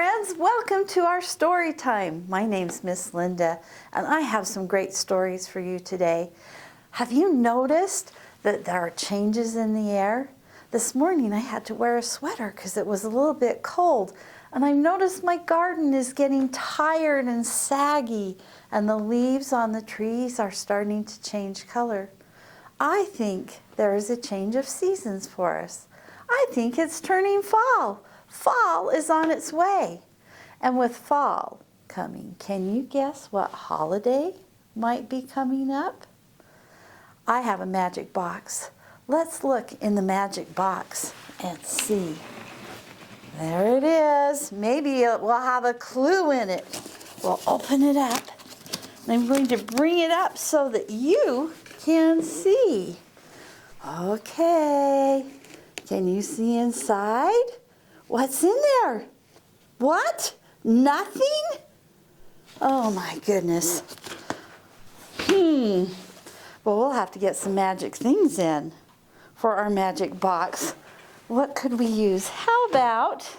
friends, welcome to our story time. My name's Miss Linda and I have some great stories for you today. Have you noticed that there are changes in the air? This morning I had to wear a sweater because it was a little bit cold, and I've noticed my garden is getting tired and saggy and the leaves on the trees are starting to change color. I think there is a change of seasons for us. I think it's turning fall. Fall is on its way. And with fall coming, can you guess what holiday might be coming up? I have a magic box. Let's look in the magic box and see. There it is. Maybe it will have a clue in it. We'll open it up. I'm going to bring it up so that you can see. Okay. Can you see inside? What's in there? What? Nothing? Oh my goodness. Well, we'll have to get some magic things in for our magic box. What could we use? How about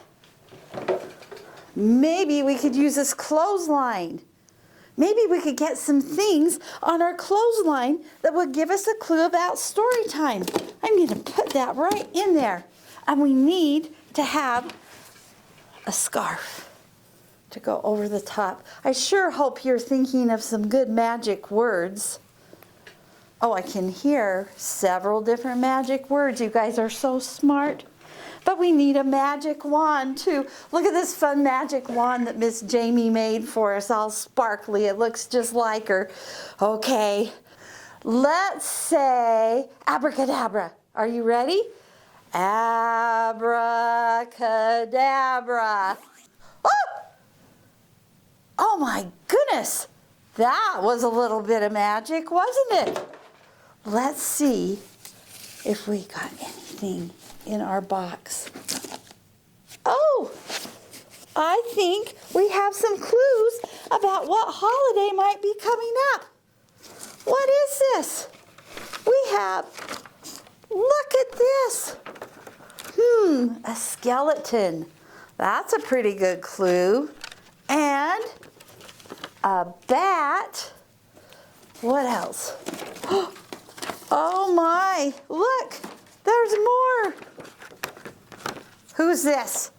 maybe we could use this clothesline. Maybe we could get some things on our clothesline that would give us a clue about story time. I'm going to put that right in there. And we need to have a scarf to go over the top. I sure hope you're thinking of some good magic words. Oh, I can hear several different magic words. You guys are so smart. But we need a magic wand too. Look at this fun magic wand that Miss Jamie made for us, all sparkly. It looks just like her. Okay, let's say abracadabra. Are you ready? Abracadabra. Oh! Oh my goodness! That was a little bit of magic, wasn't it? Let's see if we got anything in our box. Oh! I think we have some clues about what holiday might be coming up. What is this? We have, look at this. A skeleton. That's a pretty good clue. And a bat. What else? Oh my, look, there's more. Who's this?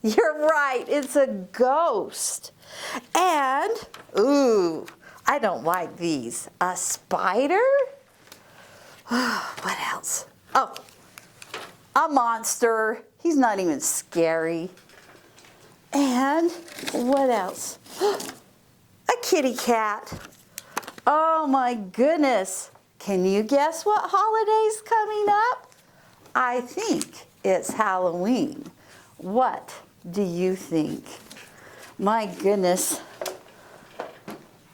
You're right, it's a ghost. And, ooh, I don't like these. A spider? What else? Oh, a monster. He's not even scary. And what else? A kitty cat. Oh my goodness. Can you guess what holiday's coming up? I think it's Halloween. What do you think? My goodness.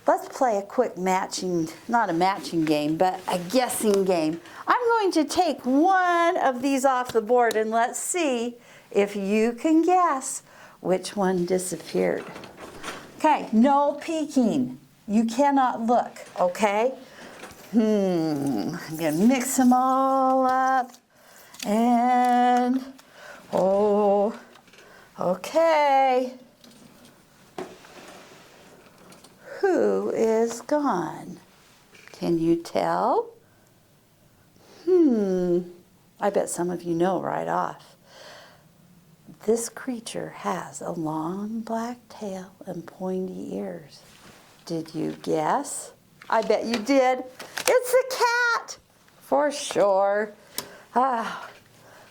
Let's play a quick matching, not a matching game, but a guessing game. I'm going to take one of these off the board and let's see if you can guess which one disappeared. Okay, no peeking. You cannot look, okay? I'm gonna mix them all up. And, oh, okay. Who is gone? Can you tell? I bet some of you know right off. This creature has a long black tail and pointy ears. Did you guess? I bet you did. It's a cat, for sure.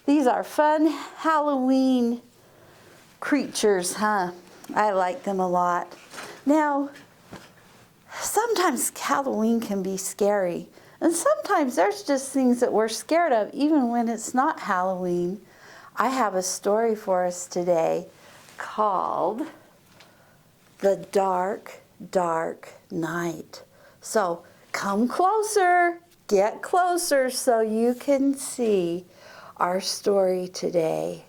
These are fun Halloween creatures, huh? I like them a lot. Now, sometimes Halloween can be scary, and sometimes there's just things that we're scared of even when it's not Halloween. I have a story for us today called The Dark, Dark Night. So come closer, get closer so you can see our story today.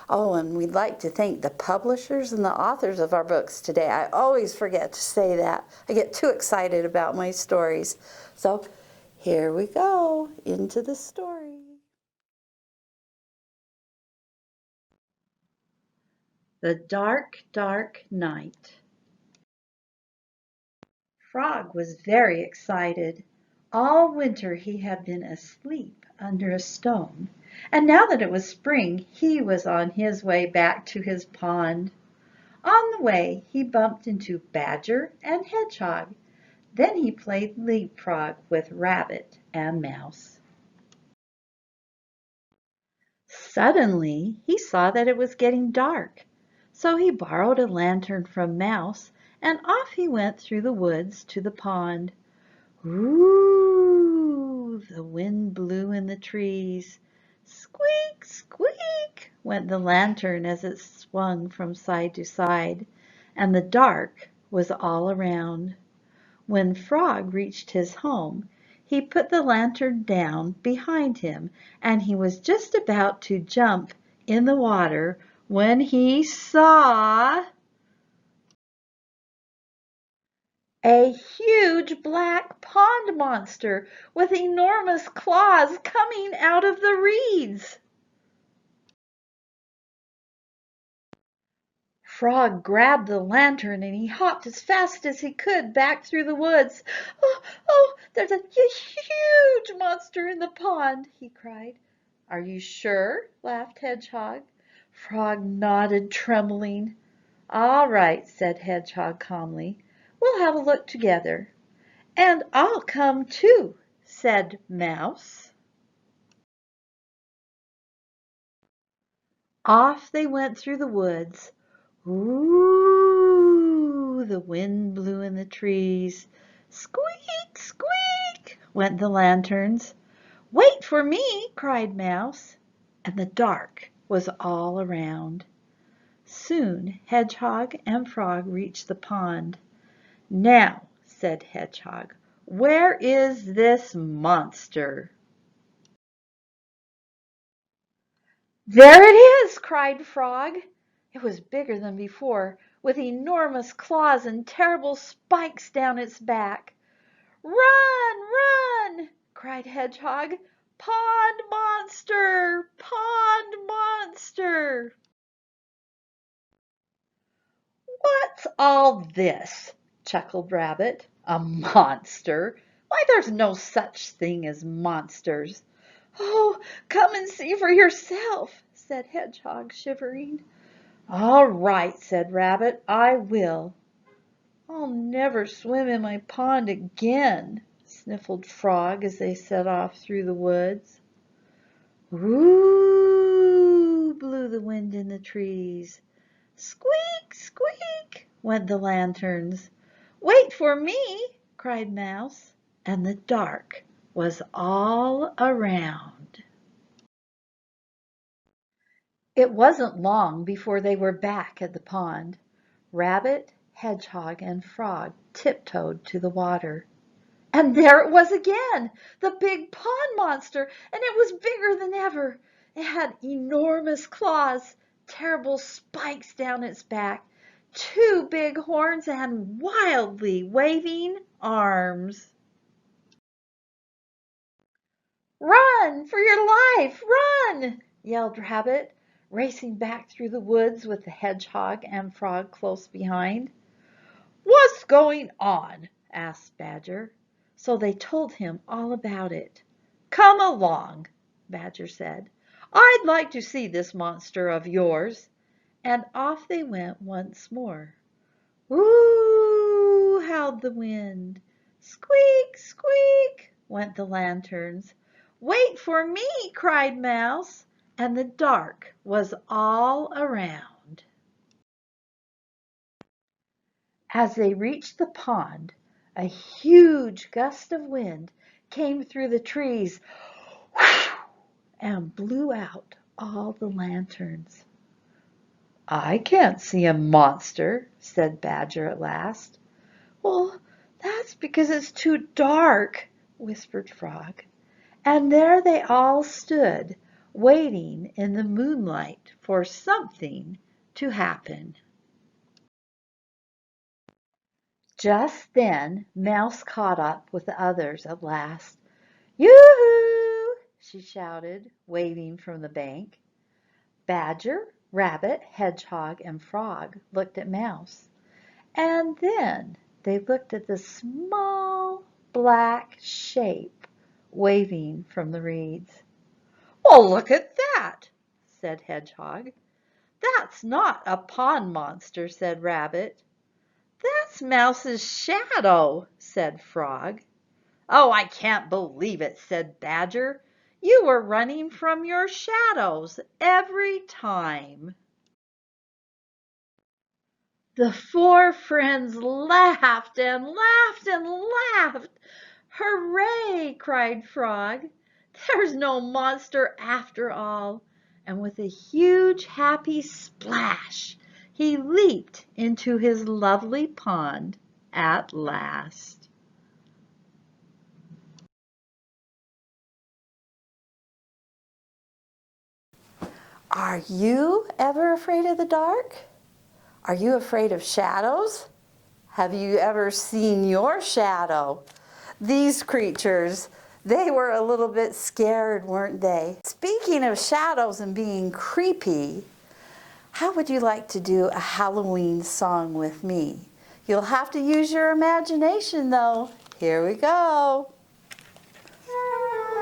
Oh, and we'd like to thank the publishers and the authors of our books today. I always forget to say that. I get too excited about my stories. So here we go into the story. The dark, dark night. Frog was very excited. All winter he had been asleep under a stone, and now that it was spring, he was on his way back to his pond. On the way, he bumped into Badger and Hedgehog. Then he played leapfrog with Rabbit and Mouse. Suddenly, he saw that it was getting dark, so he borrowed a lantern from Mouse, and off he went through the woods to the pond. Ooh! The wind blew in the trees. Squeak, squeak, went the lantern as it swung from side to side, and the dark was all around. When Frog reached his home, he put the lantern down behind him, and he was just about to jump in the water when he saw a huge black pond monster with enormous claws coming out of the reeds. Frog grabbed the lantern and he hopped as fast as he could back through the woods. "Oh, oh, there's a huge monster in the pond," he cried. "Are you sure?" laughed Hedgehog. Frog nodded, trembling. "All right," said Hedgehog calmly. "We'll have a look together." "And I'll come too," said Mouse. Off they went through the woods. Ooh! The wind blew in the trees. Squeak, squeak, went the lanterns. "Wait for me!" cried Mouse. And the dark was all around. Soon Hedgehog and Frog reached the pond. "Now," said Hedgehog, "where is this monster?" "There it is!" cried Frog. It was bigger than before, with enormous claws and terrible spikes down its back. "Run! Run!" cried Hedgehog. "Pond monster! Pond monster!" "What's all this?" chuckled Rabbit. "A monster? Why, there's no such thing as monsters." "Oh, come and see for yourself," said Hedgehog, shivering. "All right," said Rabbit, "I will." "I'll never swim in my pond again," sniffled Frog as they set off through the woods. Whoo! Blew the wind in the trees. Squeak, squeak, went the lanterns. "Wait for me!" cried Mouse, and the dark was all around. It wasn't long before they were back at the pond. Rabbit, Hedgehog, and Frog tiptoed to the water. And there it was again, the big pond monster, and it was bigger than ever. It had enormous claws, terrible spikes down its back, two big horns, and wildly waving arms. "Run for your life, run!" yelled Rabbit, racing back through the woods with the Hedgehog and Frog close behind. "What's going on?" asked Badger. So they told him all about it. "Come along," Badger said. "I'd like to see this monster of yours." And off they went once more. "Woo!" howled the wind. "Squeak, squeak!" went the lanterns. "Wait for me!" cried Mouse. And the dark was all around. As they reached the pond, a huge gust of wind came through the trees and blew out all the lanterns. "I can't see a monster," said Badger at last. "Well, that's because it's too dark," whispered Frog. And there they all stood, waiting in the moonlight for something to happen. Just then Mouse caught up with the others at last. "Yoo-hoo!" she shouted, waving from the bank. Badger, Rabbit, Hedgehog, and Frog looked at Mouse, and then they looked at the small black shape waving from the reeds. "Well, look at that," said Hedgehog. "That's not a pond monster," said Rabbit. "That's Mouse's shadow," said Frog. "Oh, I can't believe it," said Badger. "You were running from your shadows every time." The four friends laughed and laughed and laughed. "Hooray!" cried Frog. "There's no monster after all." And with a huge happy splash, he leaped into his lovely pond at last. Are you ever afraid of the dark? Are you afraid of shadows? Have you ever seen your shadow? These creatures, they were a little bit scared, weren't they? Speaking of shadows and being creepy, how would you like to do a Halloween song with me? You'll have to use your imagination though. Here we go.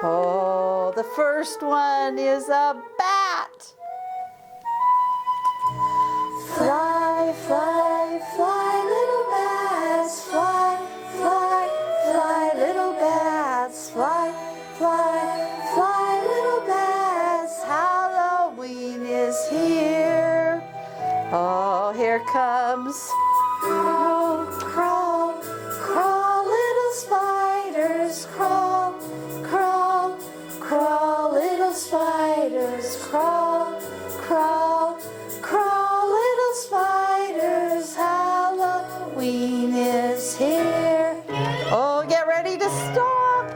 Oh, the first one is a bat. Fly, fly, fly, little bats, fly, fly, fly, little bats, fly, fly, fly, little bats. Halloween is here. Oh, here comes. Crawl, crawl, crawl, little spiders, crawl, crawl, crawl, little spiders, crawl, crawl, crawl, little spiders. Halloween is here. Oh, get ready to stomp.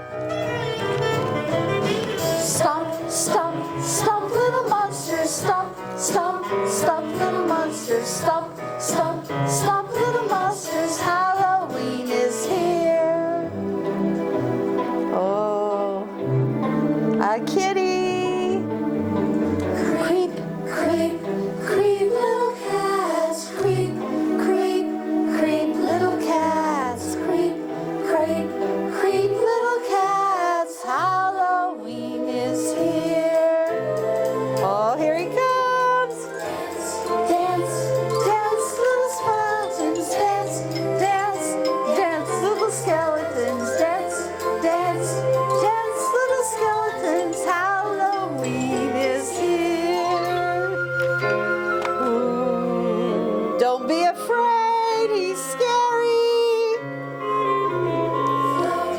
Stomp, stomp, stomp, little monsters, stomp, stomp, stomp, little monsters, stomp, stomp, stomp, little monsters. Halloween is here. Oh, a kitty. Creep, creep, creep, little cats, creep, creep, creep, little cats, creep, creep, creep, little cats. Halloween is here. Oh, here he comes. Dance, dance, little skeletons, dance, dance, dance, little skeletons, dance, dance, dance, little skeletons. Halloween is here. Ooh, don't be afraid, he's scary. Float,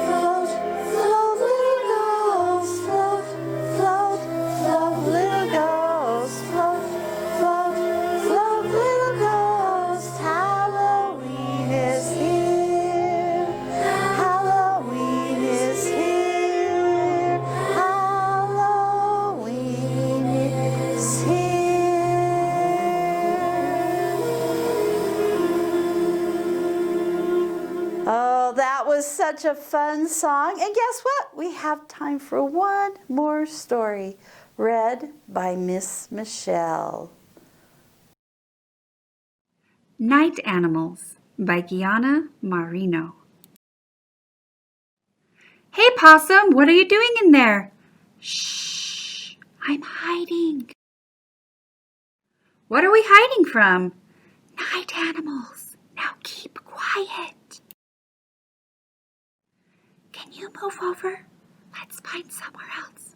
float, float, little ghost, float, float, float, little ghost, float, float, float, little ghost. Halloween is here. Halloween is here. Halloween is here. Oh, that was such a fun song. And guess what? We have time for one more story, read by Miss Michelle. Night Animals by Gianna Marino. Hey, Possum, what are you doing in there? Shh, I'm hiding. What are we hiding from? Night animals. Now keep quiet. Can you move over? Let's find somewhere else.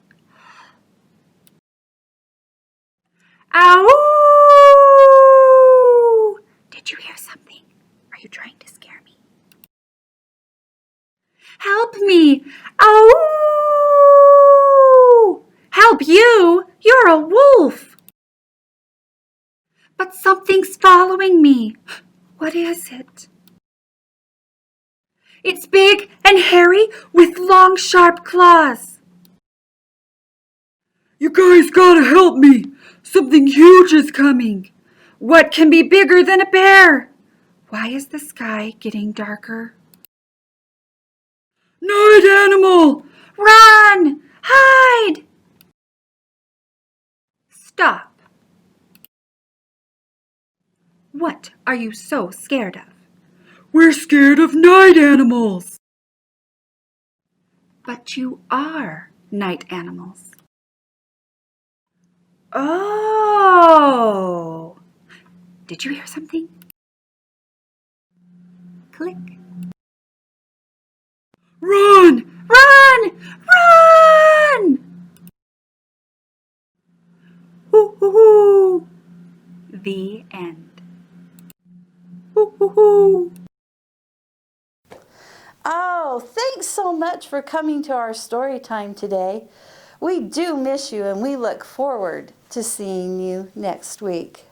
Ow! Did you hear something? Are you trying to scare me? Help me! Ow! Help you? You're a wolf! But something's following me. What is it? It's big and hairy with long, sharp claws. You guys gotta help me. Something huge is coming. What can be bigger than a bear? Why is the sky getting darker? Night animal! Run! Hide! Stop. What are you so scared of? We're scared of night animals. But you are night animals. Oh! Did you hear something? Click. Run! Run! Run! Hoo hoo hoo! The end. Hoo hoo hoo! Oh, thanks so much for coming to our story time today. We do miss you and we look forward to seeing you next week.